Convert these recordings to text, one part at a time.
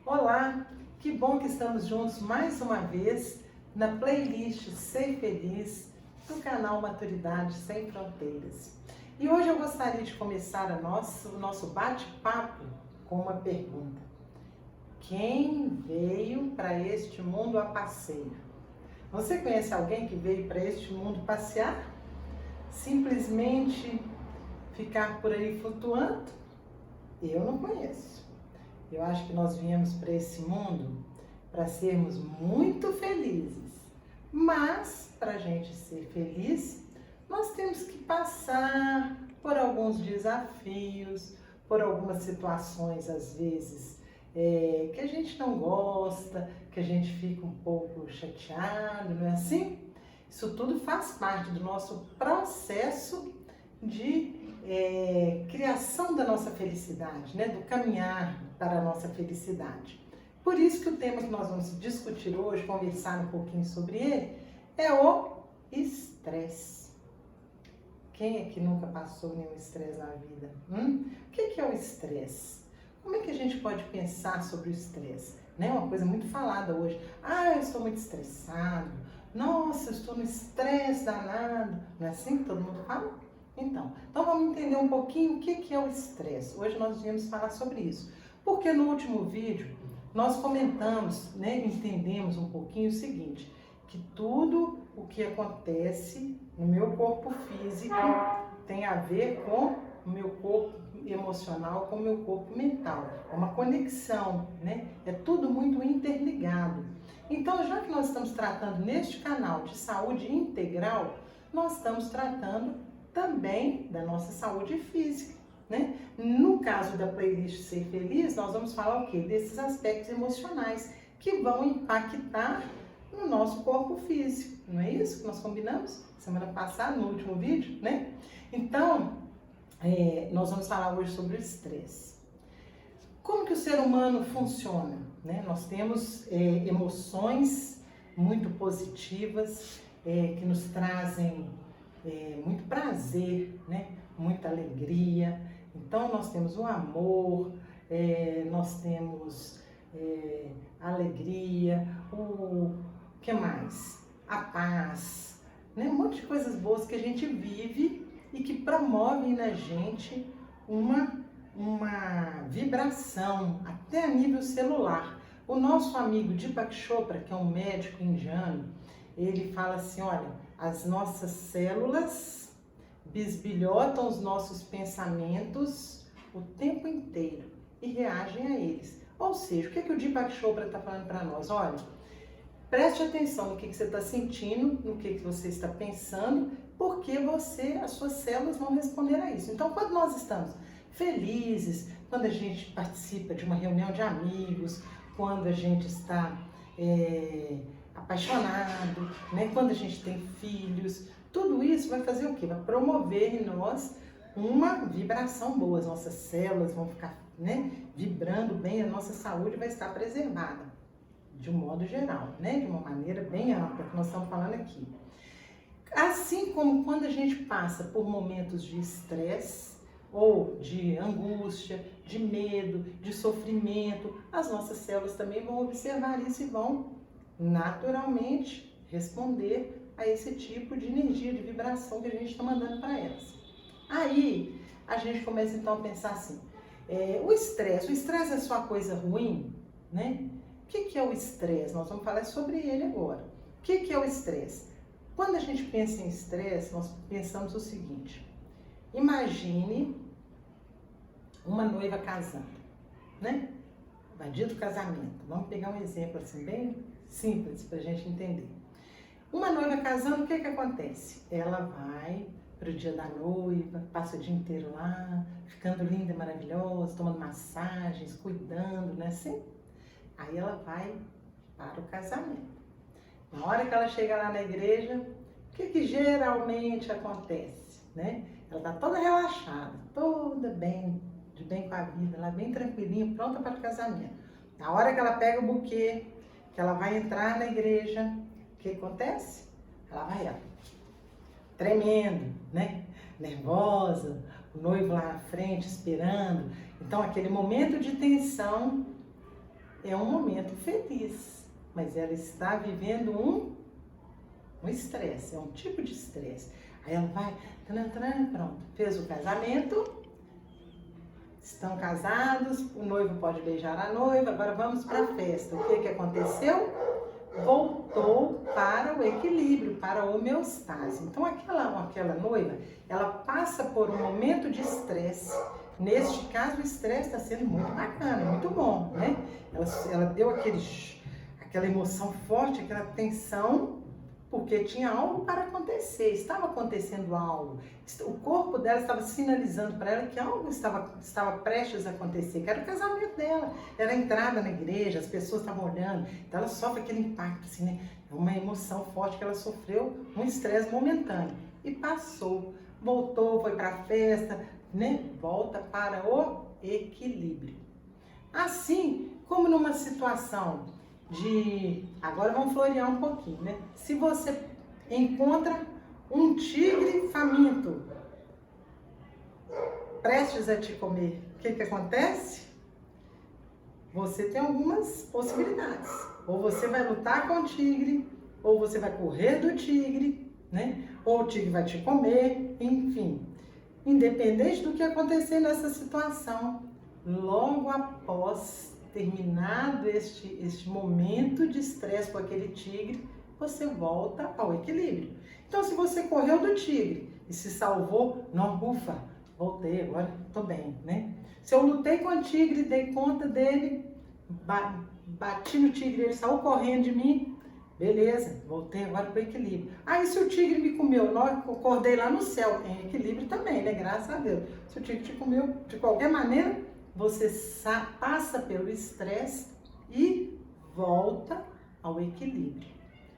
Olá, que bom que estamos juntos mais uma vez na playlist Ser Feliz do canal Maturidade Sem Fronteiras. E hoje eu gostaria de começar o nosso bate-papo com uma pergunta. Quem veio para este mundo a passeio? Você conhece alguém que veio para este mundo passear? Simplesmente ficar por aí flutuando? Eu não conheço. Eu acho que nós viemos para esse mundo para sermos muito felizes. Mas, para a gente ser feliz, nós temos que passar por alguns desafios, por algumas situações, às vezes, que a gente não gosta, que a gente fica um pouco chateado, não é assim? Isso tudo faz parte do nosso processo de criação da nossa felicidade, né? Do caminhar para a nossa felicidade. Por isso que o tema que nós vamos discutir hoje, conversar um pouquinho sobre ele, é o estresse. Quem é que nunca passou nenhum estresse na vida? O que é o estresse? Como é que a gente pode pensar sobre o estresse? Né? Uma coisa muito falada hoje. Eu estou muito estressado. Nossa, eu estou no estresse danado. Não é assim que todo mundo fala? Então vamos entender um pouquinho o que é o estresse. Hoje nós viemos falar sobre isso. Porque no último vídeo nós comentamos, né, entendemos um pouquinho o seguinte, que tudo o que acontece no meu corpo físico tem a ver com o meu corpo emocional, com o meu corpo mental. É uma conexão, né? É tudo muito interligado. Então, já que nós estamos tratando neste canal de saúde integral, nós estamos tratando também da nossa saúde física, né? No caso da playlist Ser Feliz, nós vamos falar o quê? Desses aspectos emocionais que vão impactar no nosso corpo físico. Não é isso que nós combinamos semana passada, no último vídeo, né? Então, nós vamos falar hoje sobre o estresse. Como que o ser humano funciona? Né? Nós temos emoções muito positivas que nos trazem muito prazer, né? Muita alegria. Então, nós temos o amor, nós temos a alegria, o que mais? A paz, né? Um monte de coisas boas que a gente vive e que promovem na gente uma vibração, até a nível celular. O nosso amigo Deepak Chopra, que é um médico indiano, ele fala assim, olha, as nossas células bisbilhotam os nossos pensamentos o tempo inteiro e reagem a eles. Ou seja, o que o Deepak Chopra está falando para nós? Olha, preste atenção no que você está sentindo, no que você está pensando, porque as suas células vão responder a isso. Então, quando nós estamos felizes, quando a gente participa de uma reunião de amigos, quando a gente está apaixonado, né? Quando a gente tem filhos, tudo isso vai fazer o quê? Vai promover em nós uma vibração boa. As nossas células vão ficar, né, vibrando bem, a nossa saúde vai estar preservada, de um modo geral, né? De uma maneira bem ampla que nós estamos falando aqui. Assim como quando a gente passa por momentos de estresse, ou de angústia, de medo, de sofrimento, as nossas células também vão observar isso e vão naturalmente responder a esse tipo de energia, de vibração que a gente está mandando para elas. Aí a gente começa então a pensar assim, o estresse é só coisa ruim, né? O que é o estresse? Nós vamos falar sobre ele agora. O que é o estresse? Quando a gente pensa em estresse, nós pensamos o seguinte, imagine uma noiva casando, né? Vai dia do casamento. Vamos pegar um exemplo assim, bem simples para a gente entender. Uma noiva casando, o que acontece? Ela vai para o dia da noiva, passa o dia inteiro lá, ficando linda e maravilhosa, tomando massagens, cuidando, né assim? Aí ela vai para o casamento. Na hora que ela chega lá na igreja, o que geralmente acontece, né? Ela está toda relaxada, toda bem, de bem com a vida, ela bem tranquilinha, pronta para o casamento. Na hora que ela pega o buquê, que ela vai entrar na igreja, o que acontece? Ela vai, tremendo, né? Nervosa, o noivo lá na frente esperando. Então, aquele momento de tensão é um momento feliz, mas ela está vivendo um estresse, é um tipo de estresse. Aí ela vai, pronto, fez o casamento, estão casados, o noivo pode beijar a noiva, agora vamos para a festa. O que aconteceu? Voltou para o equilíbrio, para a homeostase. Então aquela noiva, ela passa por um momento de estresse. Neste caso, o estresse está sendo muito bacana, muito bom, né? Ela deu aquela emoção forte, aquela tensão, porque tinha algo para acontecer, estava acontecendo algo. O corpo dela estava sinalizando para ela que algo estava prestes a acontecer, que era o casamento dela, era a entrada na igreja, as pessoas estavam olhando, então ela sofre aquele impacto, assim, né? É uma emoção forte que ela sofreu, um estresse momentâneo. E passou, voltou, foi para a festa, né? Volta para o equilíbrio. Assim como numa situação agora vamos florear um pouquinho, né? Se você encontra um tigre faminto, prestes a te comer, o que acontece? Você tem algumas possibilidades. Ou você vai lutar com o tigre, ou você vai correr do tigre, né? Ou o tigre vai te comer, enfim. Independente do que acontecer nessa situação, logo após terminado este momento de estresse com aquele tigre, você volta ao equilíbrio. Então, se você correu do tigre e se salvou, não, ufa, voltei, agora estou bem, né? Se eu lutei com o tigre, dei conta dele, bati no tigre, ele saiu correndo de mim, beleza, voltei agora para o equilíbrio. Aí, se o tigre me comeu, eu acordei lá no céu, em equilíbrio também, né? Graças a Deus. Se o tigre te comeu, de qualquer maneira, você passa pelo estresse e volta ao equilíbrio.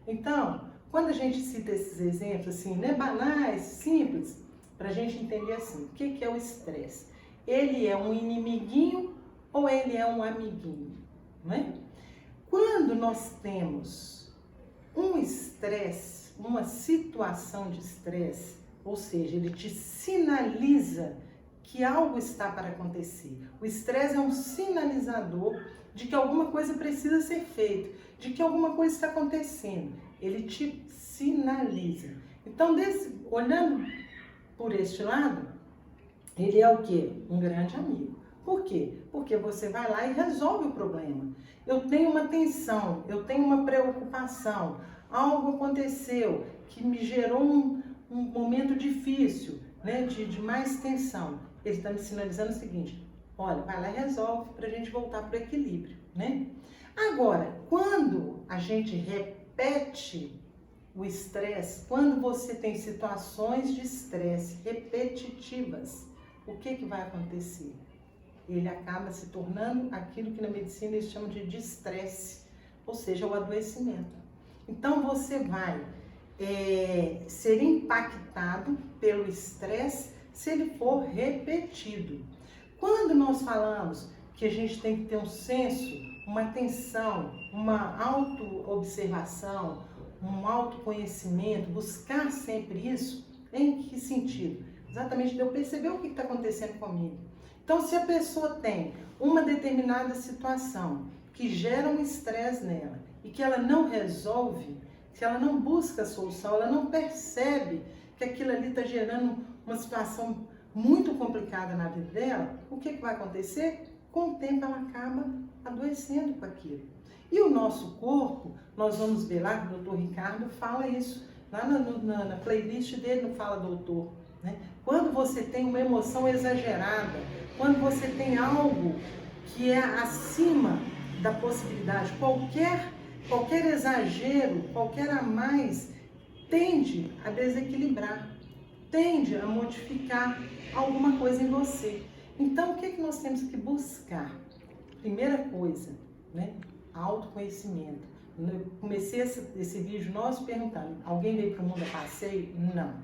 Então, quando a gente cita esses exemplos assim, né, banais, simples, para a gente entender assim, o que é o estresse? Ele é um inimiguinho ou ele é um amiguinho? Não é? Quando nós temos um estresse, uma situação de estresse, ou seja, ele te sinaliza que algo está para acontecer. O estresse é um sinalizador de que alguma coisa precisa ser feita, de que alguma coisa está acontecendo. Ele te sinaliza. Então, olhando por este lado, ele é o quê? Um grande amigo. Por quê? Porque você vai lá e resolve o problema. Eu tenho uma tensão, eu tenho uma preocupação, algo aconteceu que me gerou um momento difícil, né, de mais tensão. Ele está me sinalizando o seguinte, olha, vai lá e resolve para a gente voltar para o equilíbrio, né? Agora, quando a gente repete o estresse, quando você tem situações de estresse repetitivas, o que vai acontecer? Ele acaba se tornando aquilo que na medicina eles chamam de distresse, ou seja, o adoecimento. Então, você vai ser impactado pelo estresse se ele for repetido. Quando nós falamos que a gente tem que ter um senso, uma atenção, uma auto-observação, um autoconhecimento, buscar sempre isso, em que sentido? Exatamente de eu perceber o que está acontecendo comigo. Então, se a pessoa tem uma determinada situação que gera um estresse nela e que ela não resolve, se ela não busca a solução, ela não percebe que aquilo ali está gerando uma situação muito complicada na vida dela, o que vai acontecer? Com o tempo ela acaba adoecendo com aquilo. E o nosso corpo, nós vamos ver lá que o doutor Ricardo fala isso, lá na playlist dele não fala doutor, né? Quando você tem uma emoção exagerada, quando você tem algo que é acima da possibilidade, qualquer exagero, qualquer a mais, tende a desequilibrar, tende a modificar alguma coisa em você. Então, o que nós temos que buscar? Primeira coisa, né? Autoconhecimento. Eu comecei esse vídeo nosso perguntando, alguém veio para o mundo a passeio? Não.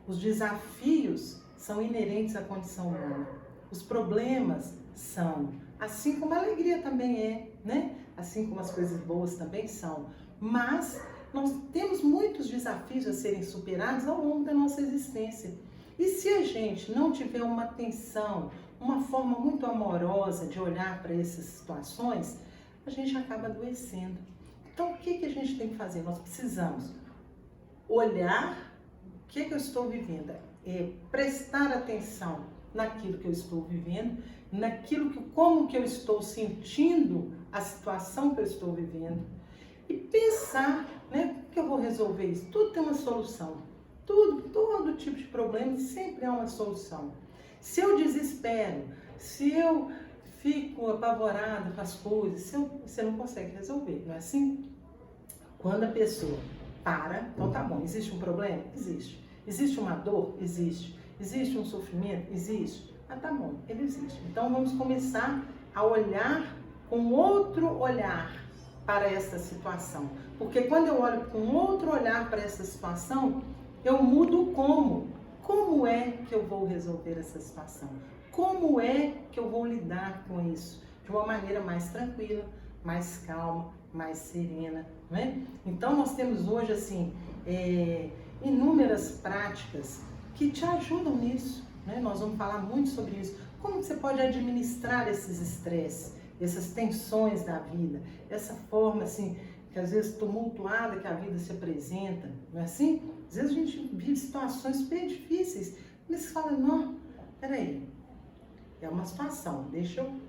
Os desafios são inerentes à condição humana. Os problemas são, assim como a alegria também é, né? Assim como as coisas boas também são. Mas nós temos muitos desafios a serem superados ao longo da nossa existência. E se a gente não tiver uma atenção, uma forma muito amorosa de olhar para essas situações, a gente acaba adoecendo. Então, o que a gente tem que fazer? Nós precisamos olhar o que eu estou vivendo, prestar atenção naquilo que eu estou vivendo, como que eu estou sentindo a situação que eu estou vivendo e pensar, né, como que eu vou resolver isso? Tudo tem uma solução. Todo tipo de problema sempre há uma solução. Se eu desespero, se eu fico apavorado com as coisas, você não consegue resolver, não é assim? Quando a pessoa para, então tá bom, existe um problema? Existe. Existe uma dor? Existe. Existe um sofrimento? Existe. Ah, tá bom, ele existe. Então vamos começar a olhar com outro olhar para essa situação. Porque quando eu olho com outro olhar para essa situação, eu mudo como. Como é que eu vou resolver essa situação? Como é que eu vou lidar com isso? De uma maneira mais tranquila, mais calma, mais serena, não é? Então nós temos hoje assim inúmeras práticas que te ajudam nisso, né? Nós vamos falar muito sobre isso. Como você pode administrar esses estresses, essas tensões da vida, essa forma assim que às vezes tumultuada que a vida se apresenta, não é assim? Às vezes a gente vive situações bem difíceis, mas você fala, não, peraí, é uma situação, deixa eu... O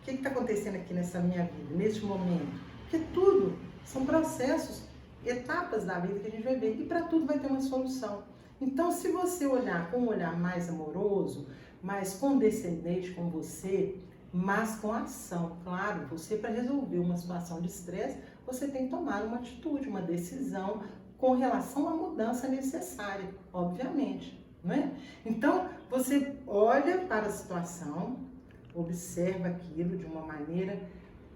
que está acontecendo aqui nessa minha vida, neste momento? Porque tudo são processos, etapas da vida que a gente vai ver, e para tudo vai ter uma solução. Então, se você olhar com um olhar mais amoroso, mais condescendente com você, mas com ação, claro, você para resolver uma situação de estresse, você tem que tomar uma atitude, uma decisão com relação à mudança necessária, obviamente, não é? Então, você olha para a situação, observa aquilo de uma maneira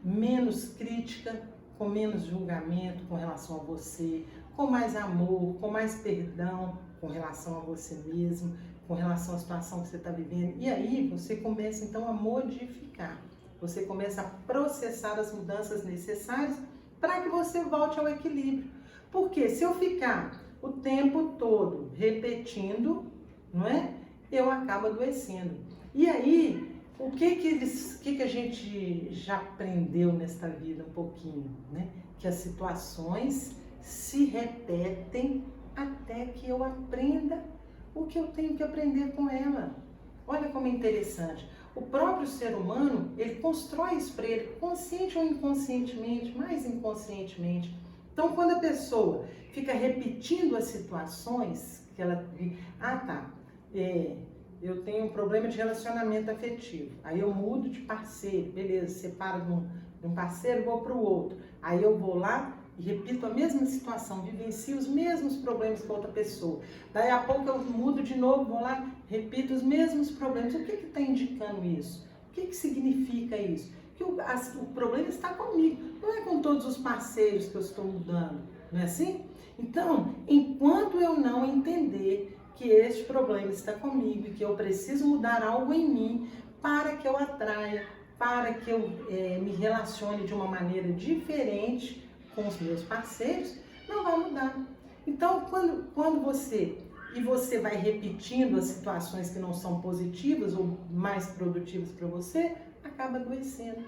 menos crítica, com menos julgamento com relação a você, com mais amor, com mais perdão com relação a você mesmo, com relação à situação que você está vivendo. E aí você começa então a modificar, você começa a processar as mudanças necessárias para que você volte ao equilíbrio. Porque se eu ficar o tempo todo repetindo, não é? Eu acabo adoecendo. E aí, o que a gente já aprendeu nesta vida um pouquinho, né? Que as situações se repetem até que eu aprenda o que eu tenho que aprender com ela. Olha como é interessante. O próprio ser humano, ele constrói isso para ele, consciente ou inconscientemente, mais inconscientemente. Então, quando a pessoa fica repetindo as situações que ela... eu tenho um problema de relacionamento afetivo. Aí eu mudo de parceiro, beleza, separo de um parceiro e vou para o outro. Aí eu vou lá e repito a mesma situação, vivencio os mesmos problemas com outra pessoa. Daí a pouco eu mudo de novo, vou lá, repito os mesmos problemas. O que está indicando isso? O que significa isso? Que o problema está comigo, não é com todos os parceiros que eu estou mudando, não é assim? Então, enquanto eu não entender que este problema está comigo e que eu preciso mudar algo em mim para que eu atraia, para que eu me relacione de uma maneira diferente com os meus parceiros, não vai mudar. Então, quando você vai repetindo as situações que não são positivas ou mais produtivas para você, acaba adoecendo.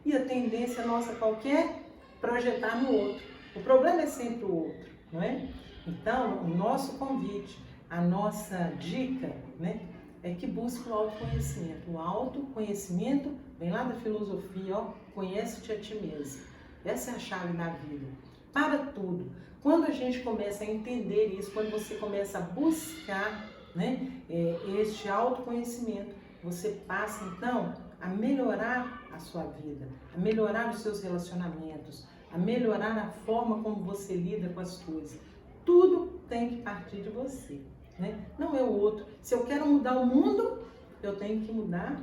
E a tendência nossa qualquer projetar no outro. O problema é sempre o outro, não é? Então, o nosso convite, a nossa dica, né, é que busque o autoconhecimento. O autoconhecimento vem lá da filosofia, ó, conhece-te a ti mesmo. Essa é a chave da vida. Para tudo. Quando a gente começa a entender isso, quando você começa a buscar, né, este autoconhecimento, você passa então a melhorar a sua vida, a melhorar os seus relacionamentos, a melhorar a forma como você lida com as coisas. Tudo tem que partir de você, né? Não é o outro. Se eu quero mudar o mundo, eu tenho que mudar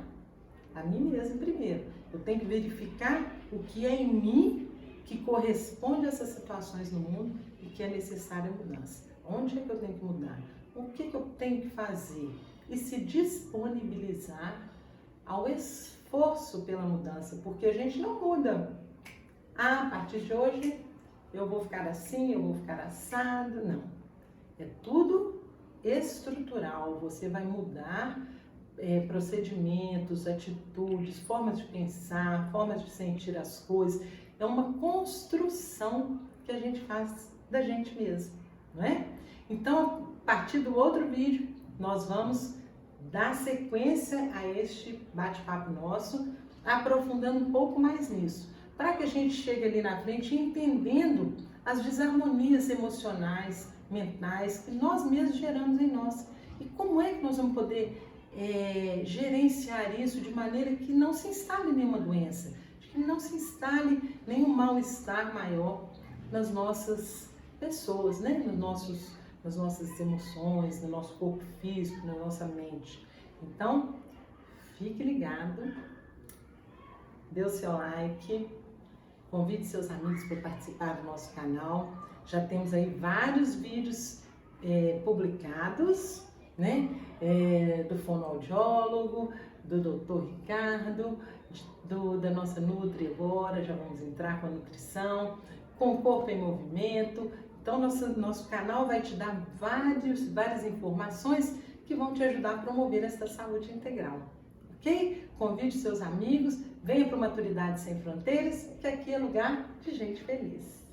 a mim mesmo primeiro. Eu tenho que verificar o que é em mim que corresponde a essas situações no mundo e que é necessária a mudança. Onde é que eu tenho que mudar? O que eu tenho que fazer? E se disponibilizar ao esforço pela mudança, porque a gente não muda. A partir de hoje eu vou ficar assim, eu vou ficar assado. Não. É tudo estrutural. Você vai mudar procedimentos, atitudes, formas de pensar, formas de sentir as coisas. É uma construção que a gente faz da gente mesmo, não é? Então, a partir do outro vídeo, nós vamos dar sequência a este bate-papo nosso, aprofundando um pouco mais nisso, para que a gente chegue ali na frente entendendo as desarmonias emocionais, mentais, que nós mesmos geramos em nós. E como é que nós vamos poder gerenciar isso de maneira que não se instale nenhuma doença, que não se instale nenhum mal-estar maior nas nossas pessoas, né? Nas nossas emoções, no nosso corpo físico, na nossa mente. Então, fique ligado, dê o seu like, convide seus amigos para participar do nosso canal. Já temos aí vários vídeos publicados, né? Do fonoaudiólogo, do Dr. Ricardo, da nossa Nutri agora, já vamos entrar com a nutrição, com o corpo em movimento. Então, nosso canal vai te dar várias informações que vão te ajudar a promover essa saúde integral, ok? Convide seus amigos, venha para o Maturidade Sem Fronteiras, que aqui é lugar de gente feliz.